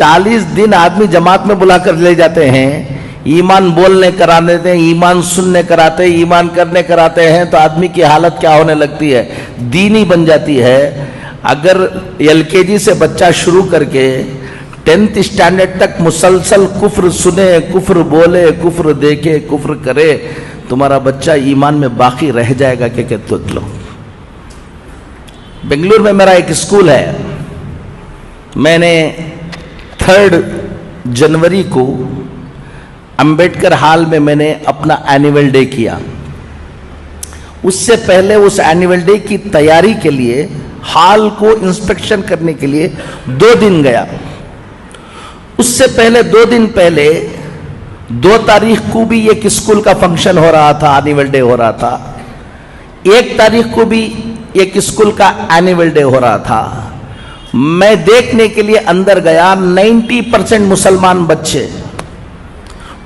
40 दिन आदमी जमात में बुला कर ले जाते हैं, ईमान बोलने करा देते हैं, ईमान सुनने कराते हैं, ईमान करने कराते हैं, तो आदमी की हालत क्या होने लगती है, दीनी बन जाती है। अगर LKG से बच्चा शुरू करके 10th स्टैंडर्ड तक मुसलसल कुफ्र सुने, कुफ्र बोले, कुफ्र देखे, कुफ्र करे, तुम्हारा बच्चा ईमान में बाकी रह जाएगा क्या कहते हो? बेंगलुरु में मेरा एक स्कूल है, मैंने 3 जनवरी को अंबेडकर हॉल में मैंने अपना एनुअल डे किया। उससे पहले उस एनुअल डे की तैयारी के लिए हॉल को इंस्पेक्शन करने के लिए 2 दिन गया। उससे पहले 2 दिन पहले 2 तारीख को भी एक स्कूल का फंक्शन हो रहा था, एनुअल डे हो रहा था। 1 तारीख को भी एक स्कूल का एनुअल डे हो रहा था। मैं देखने के लिए अंदर गया, 90% मुसलमान बच्चे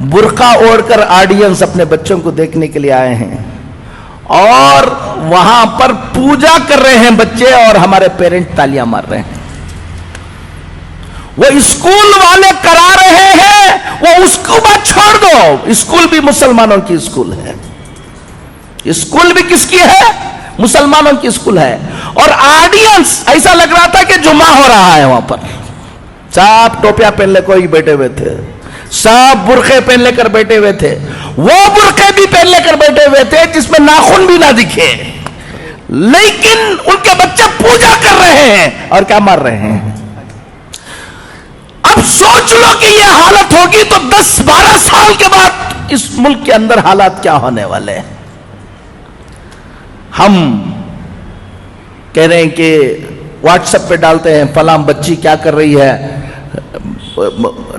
बुर्का ओढ़कर ऑडियंस अपने बच्चों को देखने के लिए आए हैं, और वहां पर पूजा कर रहे हैं बच्चे, और हमारे पेरेंट तालियां मार रहे हैं। वो स्कूल वाले करा रहे हैं, वो उसको बात छोड़ दो, स्कूल भी मुसलमानों की स्कूल है। स्कूल भी किसकी है? मुसलमानों की स्कूल है। और ऑडियंस ऐसा लग रहा था कि जुमा हो रहा है वहां पर। सब टोपियां पहन ले कोई बैठे हुए थे, सब बुरखे पहन लेकर बैठे हुए थे। वो बुरखे भी पहन लेकर बैठे हुए थे जिसमें नाखून भी ना दिखे, लेकिन उनके बच्चे पूजा कर रहे हैं और क्या मार रहे हैं। अब सोच लो कि ये हालत होगी तो 10-12 साल के बाद इस मुल्क के अंदर हालात क्या होने वाले हैं। हम कह रहे हैं कि व्हाट्सएप पे डालते हैं, फलां बच्ची क्या कर रही है,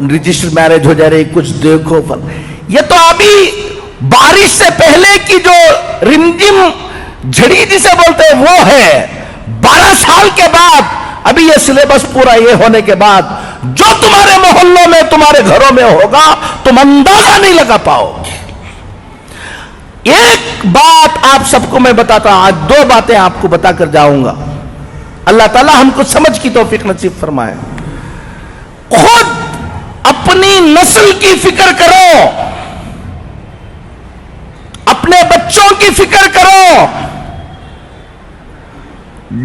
रजिस्टर मैरिज हो जा रही, कुछ देखो। ये तो अभी बारिश से पहले की जो रिमझिम झड़ी जिसे बोलते हैं वो है। 12 साल के बाद अभी ये सिलेबस पूरा ये होने के बाद जो तुम्हारे मोहल्लों में, तुम्हारे घरों में होगा, तुम अंदाजा नहीं लगा पाओगे। एक बात आप सबको मैं बताता हूं, आज 2 बातें आपको बताकर जाऊंगा। अल्लाह ताला हमको समझ की तौफीक नसीब फरमाए। खुद अपनी नस्ल की फिक्र करो, अपने बच्चों की फिक्र करो,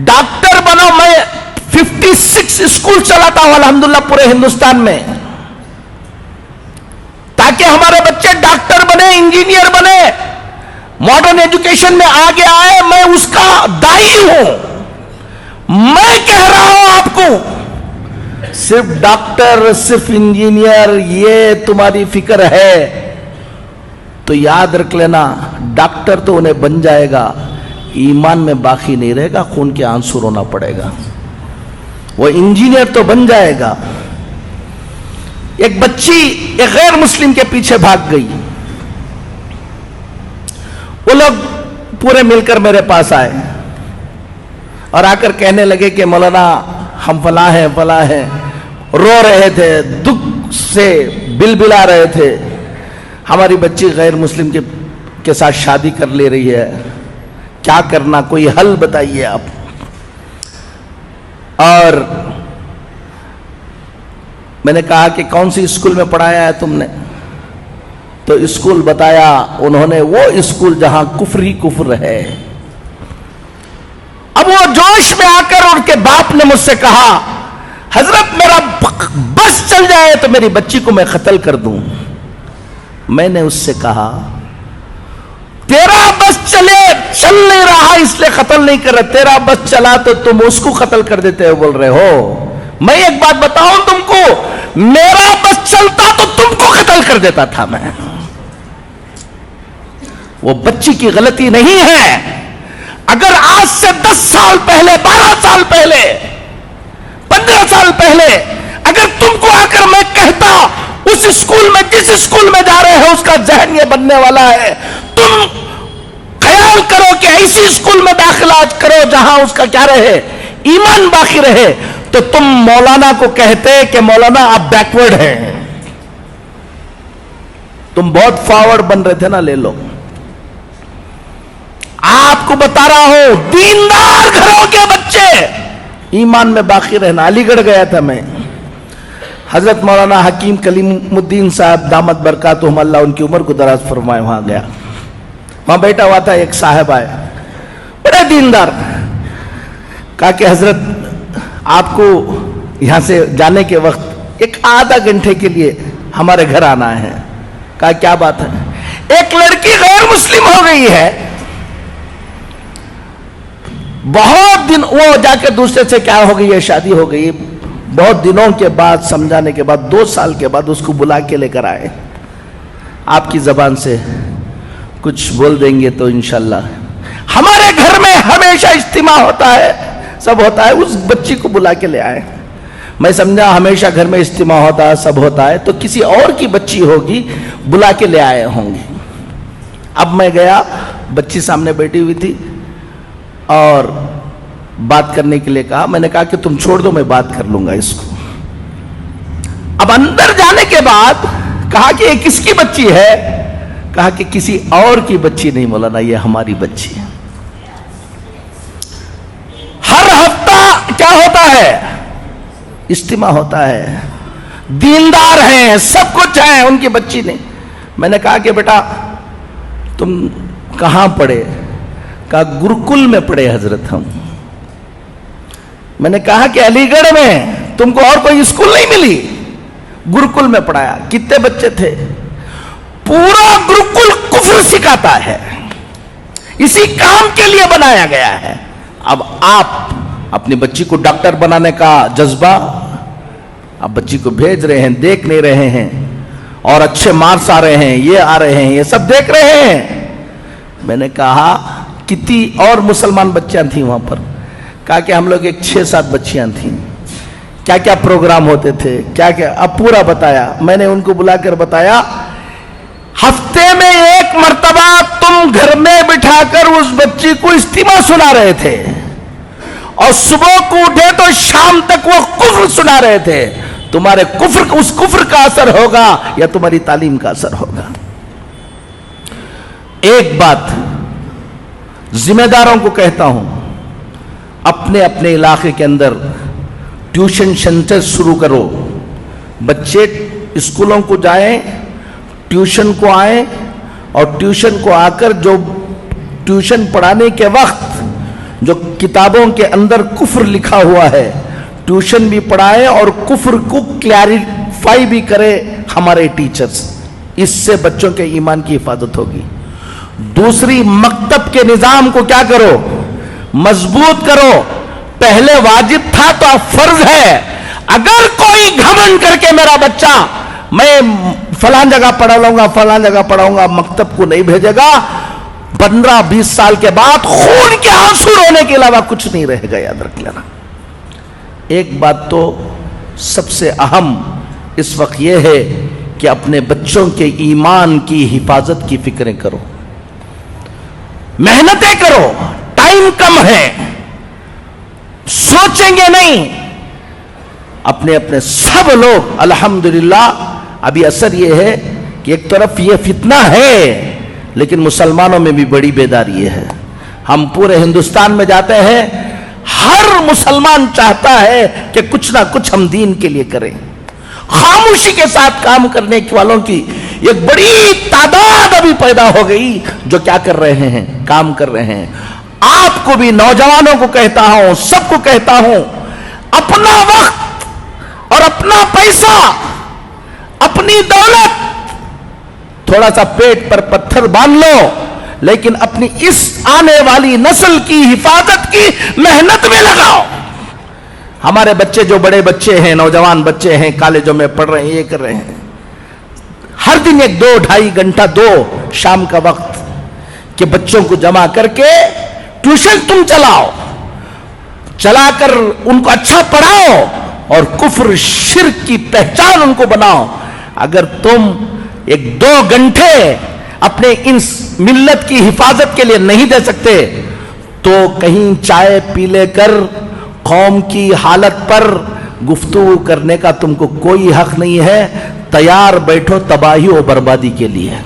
डॉक्टर बनो। मैं 56 स्कूल चलाता हूं अल्हम्दुलिल्लाह पूरे हिंदुस्तान में, ताकि हमारे बच्चे डॉक्टर बने, इंजीनियर बने, मॉडर्न एजुकेशन में आगे आए। मैं उसका दाई हूं। मैं कह रहा हूं आपको, सिर्फ डॉक्टर, सिर्फ इंजीनियर ये तुम्हारी फिक्र है तो याद रख लेना, डॉक्टर तो उन्हें बन जाएगा, ईमान में बाकी नहीं रहेगा, खून के आंसू रोना पड़ेगा। वो इंजीनियर तो बन जाएगा। एक बच्ची एक गैर मुस्लिम के पीछे भाग गई। वो लोग पूरे मिलकर मेरे पास आए और आकर कहने लगे कि मौलाना हम फला हैं, फला हैं। रो रहे थे, दुख से बिलबिला रहे थे। हमारी बच्ची गैर मुस्लिम के साथ शादी कर ले रही है, क्या करना, कोई हल बताइए आप। और मैंने कहा कि कौन सी स्कूल में पढ़ाया है तुमने? तो स्कूल बताया उन्होंने, वो स्कूल जहां कुफ्र ही कुफ्र है। अब वो जोश में आकर उनके बाप ने मुझसे कहा, हजरत मेरा बस चल जाए तो मेरी बच्ची को मैं कत्ल कर दूं। मैंने उससे कहा, तेरा बस चल नहीं रहा इसलिए कत्ल नहीं कर रहे, तेरा बस चला तो तुम उसको कत्ल कर देते हो बोल रहे हो। मैं एक बात बताऊं तुमको, मेरा बस चलता तो तुमको कत्ल कर देता था मैं। वो बच्ची की गलती नहीं है। अगर आज से 10 साल पहले, 12 साल पहले, 15 साल पहले अगर तुमको आकर मैं कहता उस स्कूल में, जिस स्कूल में जा रहे हो उसका जहन ये बनने वाला है, तुम ख्याल करो कि ऐसी स्कूल में दाखिला करो जहां उसका क्या रहे, ईमान बाकी रहे, तो तुम मौलाना को कहते कि मौलाना आप बैकवर्ड हैं। तुम बहुत फॉरवर्ड बन रहे थे ना, ले लो। आपको बता रहा हूं, दीनदार घरों के बच्चे ईमान में बाकी रहना। अलीगढ़ गया था मैं, حضرت مولانا حکیم کلیمالدین صاحب دامت برکاتہم اللہ ان کی عمر کو دراز فرمائے، وہاں گیا، وہاں بیٹھا ہوا تھا، ایک صاحب آئے بڑے دیندار، کہا کہ حضرت آپ کو یہاں سے جانے کے وقت ایک آدھا گھنٹے کے لیے ہمارے گھر آنا ہے۔ کہا کیا بات ہے؟ ایک لڑکی غیر مسلم ہو گئی ہے، بہت دن، وہ جا کے دوسرے سے کیا ہو گئی ہے، شادی ہو گئی، بہت دنوں کے بعد سمجھانے کے بعد 2 سال کے بعد اس کو بلا کے لے کر آئے، آپ کی زبان سے کچھ بول دیں گے تو انشاءاللہ۔ ہمارے گھر میں ہمیشہ اجتماع ہوتا ہے، سب ہوتا ہے، اس بچی کو بلا کے لے آئے۔ میں سمجھا ہمیشہ گھر میں اجتماع ہوتا ہے، سب ہوتا ہے، تو کسی اور کی بچی ہوگی، بلا کے لے آئے ہوں گے۔ اب میں گیا، بچی سامنے بیٹھی ہوئی تھی اور بات کرنے کے لیے کہا، میں نے کہا کہ تم چھوڑ دو، میں بات کر لوں گا اس کو۔ اب اندر جانے کے بعد کہا کہ یہ کس کی بچی ہے؟ کہا کہ کسی اور کی بچی نہیں مولانا، یہ ہماری بچی ہے۔ ہر ہفتہ کیا ہوتا ہے؟ اجتماع ہوتا ہے، دیندار ہیں، سب کچھ ہیں، ان کی بچی نہیں۔ میں نے کہا کہ بیٹا تم کہاں پڑھے؟ کہا گرکل میں پڑھے حضرت ہم۔ میں نے کہا کہ علی گڑھ میں تم کو اور کوئی اسکول نہیں ملی؟ گرکل میں پڑھایا۔ کتنے بچے تھے؟ پورا گرکل کفر سکھاتا ہے، اسی کام کے لیے بنایا گیا ہے۔ اب آپ اپنی بچی کو ڈاکٹر بنانے کا جذبہ، آپ بچی کو بھیج رہے ہیں، دیکھ نہیں رہے ہیں، اور اچھے مارکس آ رہے ہیں، یہ آ رہے ہیں، یہ سب دیکھ رہے ہیں۔ میں نے کہا کتنی اور مسلمان بچیاں تھیں وہاں پر؟ کہا کہ ہم لوگ ایک 6-7 بچیاں تھیں۔ کیا کیا پروگرام ہوتے تھے، کیا کیا، اب پورا بتایا۔ میں نے ان کو بلا کر بتایا، ہفتے میں 1 مرتبہ تم گھر میں بٹھا کر اس بچی کو اجتماع سنا رہے تھے، اور صبح کو اٹھے تو شام تک وہ کفر سنا رہے تھے۔ تمہارے کفر، اس کفر کا اثر ہوگا یا تمہاری تعلیم کا اثر ہوگا؟ ایک بات ذمہ داروں کو کہتا ہوں، اپنے اپنے علاقے کے اندر ٹیوشن سینٹر شروع کرو۔ بچے اسکولوں کو جائیں، ٹیوشن کو آئیں، اور ٹیوشن کو آ کر جو ٹیوشن پڑھانے کے وقت جو کتابوں کے اندر کفر لکھا ہوا ہے، ٹیوشن بھی پڑھائیں اور کفر کو کلیریفائی بھی کرے ہمارے ٹیچرز۔ اس سے بچوں کے ایمان کی حفاظت ہوگی۔ دوسری، مکتب کے نظام کو کیا کرو؟ مضبوط کرو۔ پہلے واجب تھا تو اب فرض ہے۔ اگر کوئی گھمنڈ کر کے میرا بچہ میں فلان جگہ پڑھا لوں گا، فلان جگہ پڑھاؤں گا، مکتب کو نہیں بھیجے گا، 15-20 سال کے بعد خون کے آنسو رونے کے علاوہ کچھ نہیں رہے گا، یاد رکھ لینا۔ ایک بات تو سب سے اہم اس وقت یہ ہے کہ اپنے بچوں کے ایمان کی حفاظت کی فکریں کرو، محنتیں کرو۔ ٹائم کم ہے، سوچیں گے نہیں۔ اپنے اپنے سب لوگ الحمدللہ، ابھی اثر یہ ہے کہ ایک طرف یہ فتنہ ہے، لیکن مسلمانوں میں بھی بڑی بیداری ہے۔ ہم پورے ہندوستان میں جاتے ہیں، ہر مسلمان چاہتا ہے کہ کچھ نہ کچھ ہم دین کے لیے کریں۔ خاموشی کے ساتھ کام کرنے والوں کی ایک بڑی تعداد ابھی پیدا ہو گئی، جو کیا کر رہے ہیں؟ کام کر رہے ہیں۔ آپ کو بھی، نوجوانوں کو کہتا ہوں، سب کو کہتا ہوں، اپنا وقت اور اپنا پیسہ، اپنی دولت، تھوڑا سا پیٹ پر پتھر باندھ لو، لیکن اپنی اس آنے والی نسل کی حفاظت کی محنت میں لگاؤ۔ ہمارے بچے جو بڑے بچے ہیں، نوجوان بچے ہیں، کالجوں میں پڑھ رہے ہیں، یہ کر رہے ہیں، ہر دن 1-2-2.5 گھنٹہ دو شام کا وقت کہ بچوں کو جمع کر کے ٹیوشن تم چلاؤ، چلا کر ان کو اچھا پڑھاؤ اور کفر شرک کی پہچان ان کو بناؤ۔ اگر تم 1-2 گھنٹے اپنے ان ملت کی حفاظت کے لیے نہیں دے سکتے تو کہیں چائے پی لے کر قوم کی حالت پر گفتگو کرنے کا تم کو کوئی حق نہیں ہے۔ تیار بیٹھو تباہی و بربادی کے لیے۔